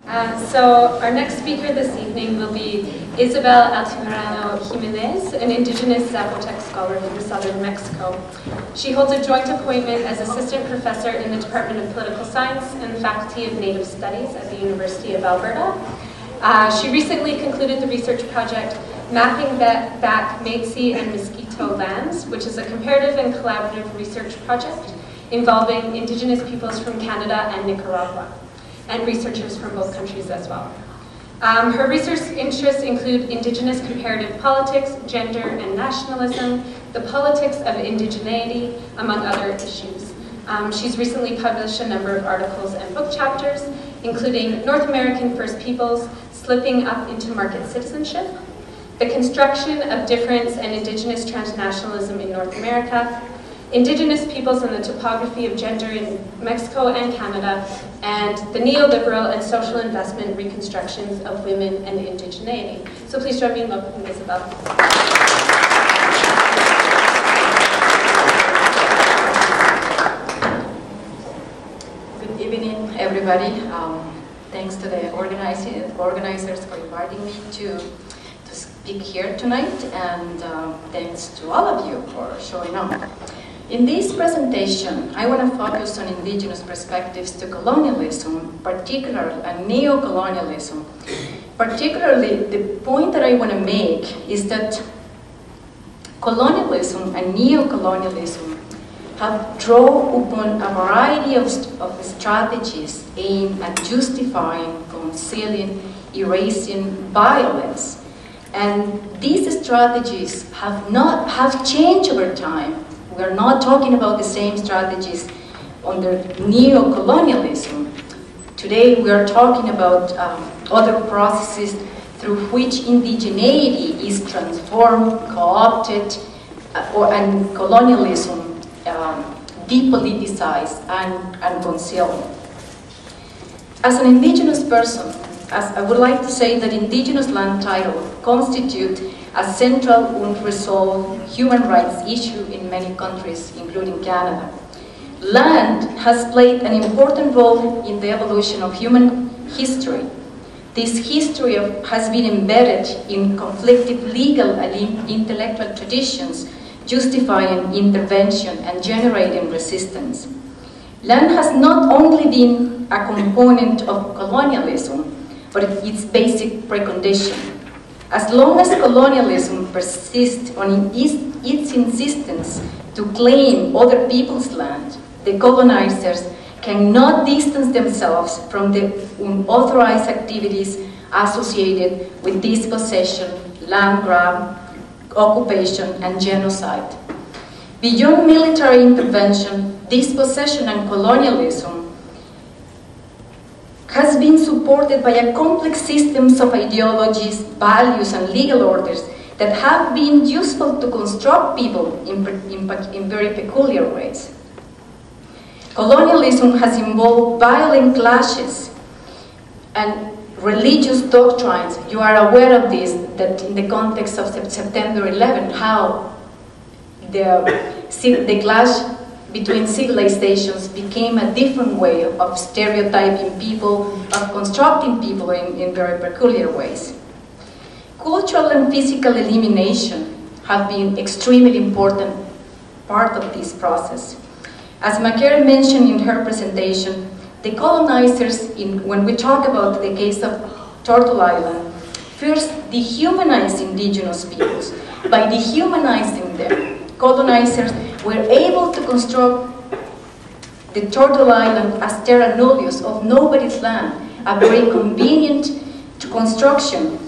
So our next speaker this evening will be Isabel Altamirano-Jimenez, an indigenous Zapotec scholar from southern Mexico. She holds a joint appointment as assistant professor in the Department of Political Science and the Faculty of Native Studies at the University of Alberta. She recently concluded the research project Mapping Back Métis and Mosquito Lands, which is a comparative and collaborative research project involving indigenous peoples from Canada and Nicaragua, and researchers from both countries as well. Her research interests include indigenous comparative politics, gender and nationalism, the politics of indigeneity, among other issues. She's recently published a number of articles and book chapters, including North American First Peoples, Slipping Up into Market Citizenship, The Construction of Difference and Indigenous Transnationalism in North America, Indigenous Peoples and the Topography of Gender in Mexico and Canada, and the Neoliberal and Social Investment Reconstructions of Women and Indigeneity. So please join me in welcoming Isabel. Good evening, everybody. Thanks to the organizers for inviting me to speak here tonight, and thanks to all of you for showing up. In this presentation, I want to focus on indigenous perspectives to colonialism, particularly and neo-colonialism. Particularly, the point that I want to make is that colonialism and neo-colonialism have drawn upon a variety of strategies aimed at justifying, concealing, erasing violence. And these strategies have changed over time. We are not talking about the same strategies under neo-colonialism. Today we are talking about other processes through which indigeneity is transformed, co-opted, and colonialism depoliticized and concealed. As an indigenous person, I would like to say that indigenous land title constitute a central unresolved human rights issue in many countries, including Canada. Land has played an important role in the evolution of human history. This history has been embedded in conflicted legal and intellectual traditions, justifying intervention and generating resistance. Land has not only been a component of colonialism, but its basic precondition. As long as colonialism persists on its insistence to claim other people's land, the colonizers cannot distance themselves from the unauthorized activities associated with dispossession, land grab, occupation, and genocide. Beyond military intervention, dispossession and colonialism has been supported by a complex systems of ideologies, values, and legal orders that have been useful to construct people in very peculiar ways. Colonialism has involved violent clashes and religious doctrines. You are aware of this, that in the context of September 11, how the clash between civilizations became a different way of stereotyping people, of constructing people in very peculiar ways. Cultural and physical elimination have been extremely important part of this process. As Macaire mentioned in her presentation, the colonizers, when we talk about the case of Turtle Island, first dehumanized indigenous peoples. By dehumanizing them, colonizers were able to construct the Turtle Island as terra nullius, of nobody's land, a very convenient construction,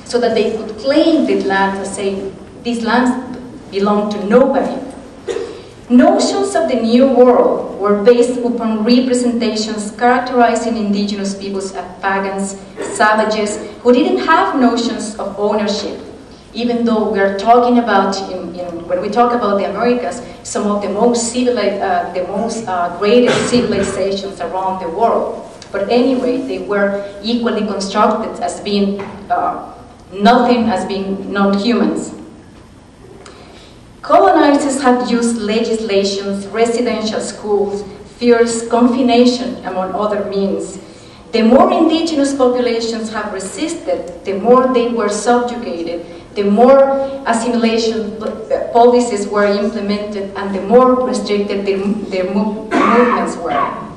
so that they could claim the land and say, these lands belong to nobody. Notions of the New World were based upon representations characterizing indigenous peoples as pagans, savages, who didn't have notions of ownership. Even though we are talking about, when we talk about the Americas, some of the most greatest civilizations around the world. But anyway, they were equally constructed as being nothing, as being non-humans. Colonizers have used legislations, residential schools, fierce confination, among other means. The more indigenous populations have resisted, the more they were subjugated, the more assimilation policies were implemented, and the more restricted their movements were.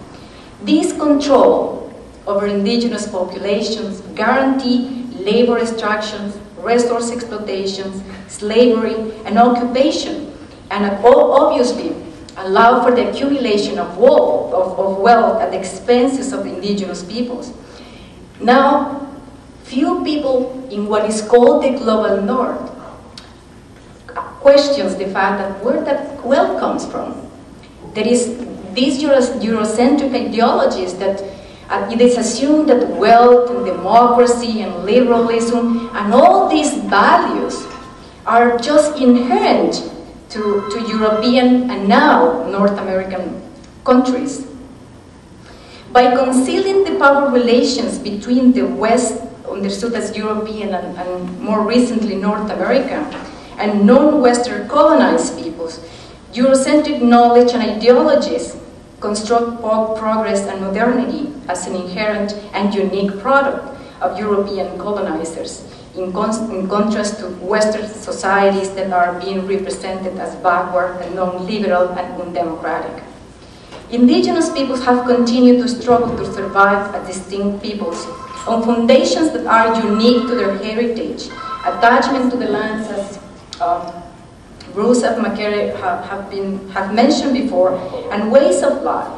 This control over indigenous populations guarantee labor extractions, resource exploitations, slavery, and occupation, and obviously allow for the accumulation of wealth at the expenses of the indigenous peoples. Now, few people in what is called the global north questions the fact that where that wealth comes from. There is these Eurocentric ideologies that it is assumed that wealth and democracy and liberalism and all these values are just inherent to European and now North American countries. By concealing the power relations between the West, understood as European and more recently North America, and non-Western colonized peoples, Eurocentric knowledge and ideologies construct progress and modernity as an inherent and unique product of European colonizers, in contrast to Western societies that are being represented as backward and non-liberal and undemocratic. Indigenous peoples have continued to struggle to survive as distinct peoples on foundations that are unique to their heritage, attachment to the lands, as Bruce and McCary have mentioned before, and ways of life.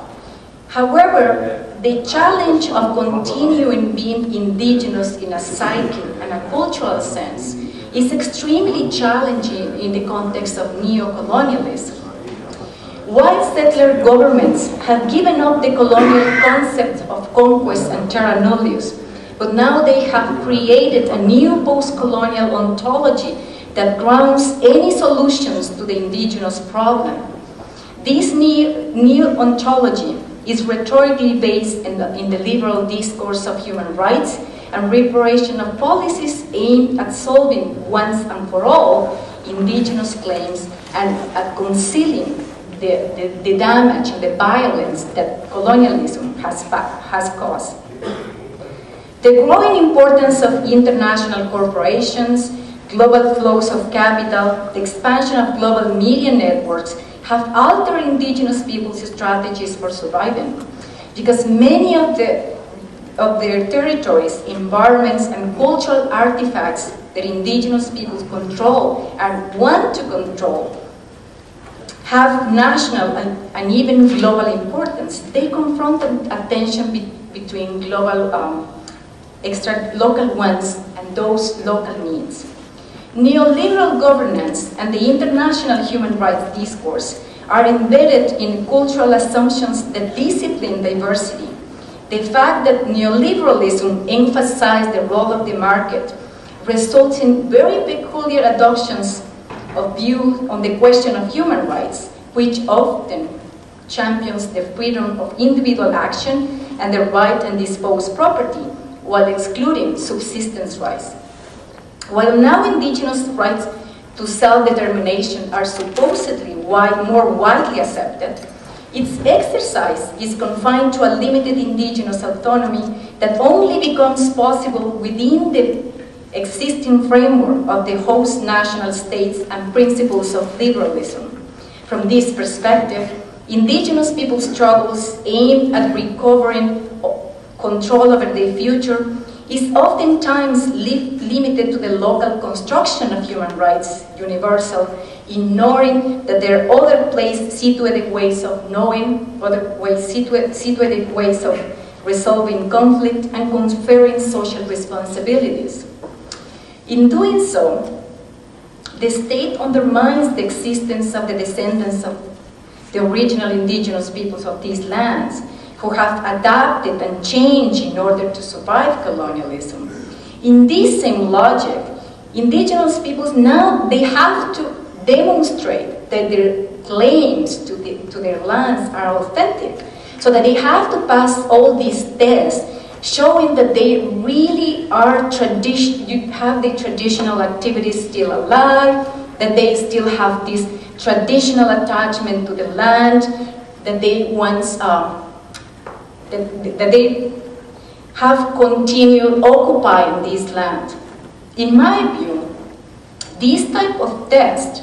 However, the challenge of continuing being indigenous in a psychic and a cultural sense is extremely challenging in the context of neo-colonialism. White settler governments have given up the colonial concept of conquest and terra nullius, but now they have created a new post-colonial ontology that grounds any solutions to the indigenous problem. This new ontology is rhetorically based in the liberal discourse of human rights and reparation of policies aimed at solving once and for all indigenous claims and at concealing the damage and the violence that colonialism has caused. The growing importance of international corporations, global flows of capital, the expansion of global media networks have altered indigenous people's strategies for surviving, because many of their territories, environments, and cultural artifacts that indigenous peoples control and want to control have national and even global importance. They confront a tension between global local wants and those local needs. Neoliberal governance and the international human rights discourse are embedded in cultural assumptions that discipline diversity. The fact that neoliberalism emphasizes the role of the market results in very peculiar adoptions of views on the question of human rights, which often champions the freedom of individual action and the right and dispose property, while excluding subsistence rights. While now indigenous rights to self-determination are supposedly more widely accepted, its exercise is confined to a limited indigenous autonomy that only becomes possible within the existing framework of the host national states and principles of liberalism. From this perspective, indigenous people's struggles aimed at recovering control over their future is oftentimes limited to the local construction of human rights, universal, ignoring that there are other situated ways of knowing, situated ways of resolving conflict and conferring social responsibilities. In doing so, the state undermines the existence of the descendants of the original indigenous peoples of these lands, who have adapted and changed in order to survive colonialism. In this same logic, indigenous peoples now, they have to demonstrate that their claims to their lands are authentic, so that they have to pass all these tests, showing that they really are have the traditional activities still alive, that they still have this traditional attachment to the land, that they once that they have continued occupying this land. In my view, this type of test,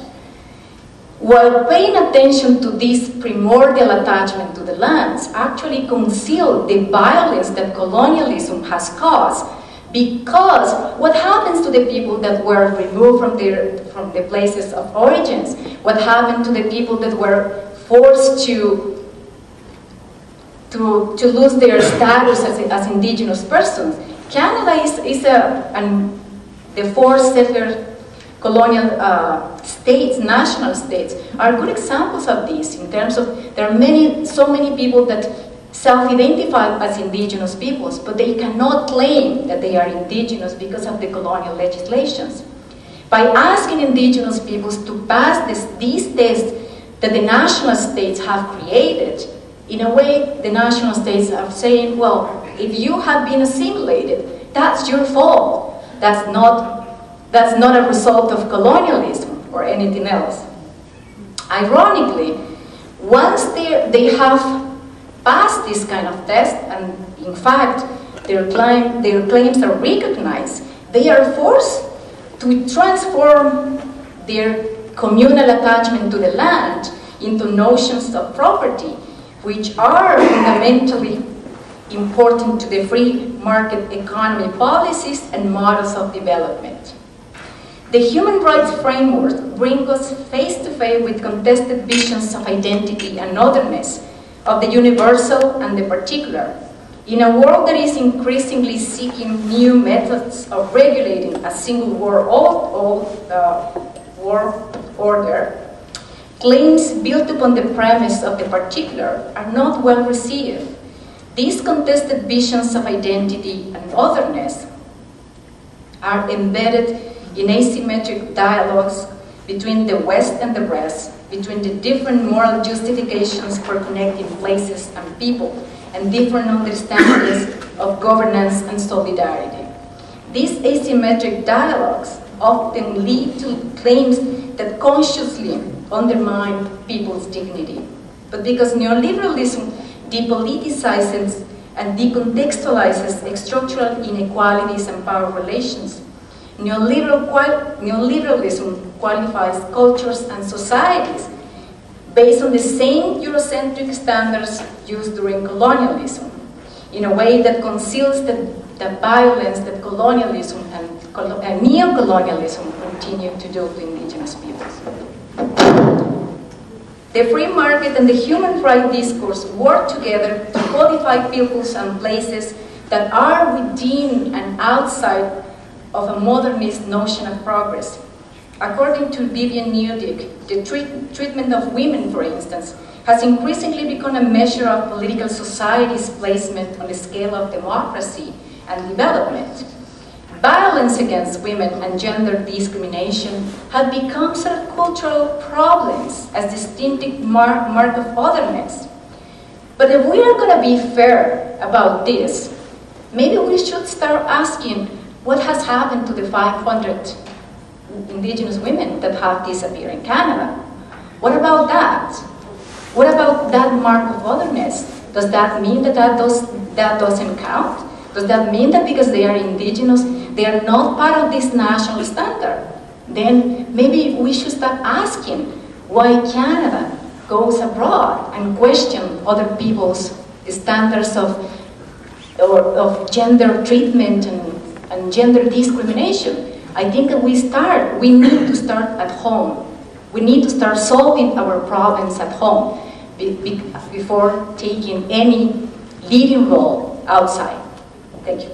while paying attention to this primordial attachment to the lands, actually conceal the violence that colonialism has caused. Because what happens to the people that were removed from the places of origins? What happened to the people that were forced to lose their status as indigenous persons? Canada is the four settler colonial states, national states, are good examples of this. In terms of, there are so many people that self-identify as indigenous peoples, but they cannot claim that they are indigenous because of the colonial legislations. By asking indigenous peoples to pass these tests that the national states have created, in a way, the national states are saying, well, if you have been assimilated, that's your fault. That's not a result of colonialism or anything else. Ironically, once they have passed this kind of test, and in fact, their claims are recognized, they are forced to transform their communal attachment to the land into notions of property, which are fundamentally important to the free market economy policies and models of development. The human rights framework brings us face to face with contested visions of identity and otherness, of the universal and the particular. In a world that is increasingly seeking new methods of regulating a single world order, claims built upon the premise of the particular are not well received. These contested visions of identity and otherness are embedded in asymmetric dialogues between the West and the rest, between the different moral justifications for connecting places and people, and different understandings of governance and solidarity. These asymmetric dialogues often lead to claims that consciously undermine people's dignity. But because neoliberalism depoliticizes and decontextualizes structural inequalities and power relations, neoliberalism qualifies cultures and societies based on the same Eurocentric standards used during colonialism, in a way that conceals the violence that colonialism and neocolonialism continue to do to indigenous peoples. The free market and the human rights discourse work together to codify peoples and places that are within and outside of a modernist notion of progress. According to Vivian Newdick, the treatment of women, for instance, has increasingly become a measure of political society's placement on the scale of democracy and development. Violence against women and gender discrimination have become sort of cultural problems as distinctive mark of otherness. But if we are going to be fair about this, maybe we should start asking what has happened to the 500 indigenous women that have disappeared in Canada. What about that? What about that mark of otherness? Does that mean that that doesn't count? Does that mean that because they are indigenous, they are not part of this national standard? Then maybe we should start asking why Canada goes abroad and question other people's standards of gender treatment and gender discrimination. I think that we need to start at home. We need to start solving our problems at home before taking any leading role outside. Thank you.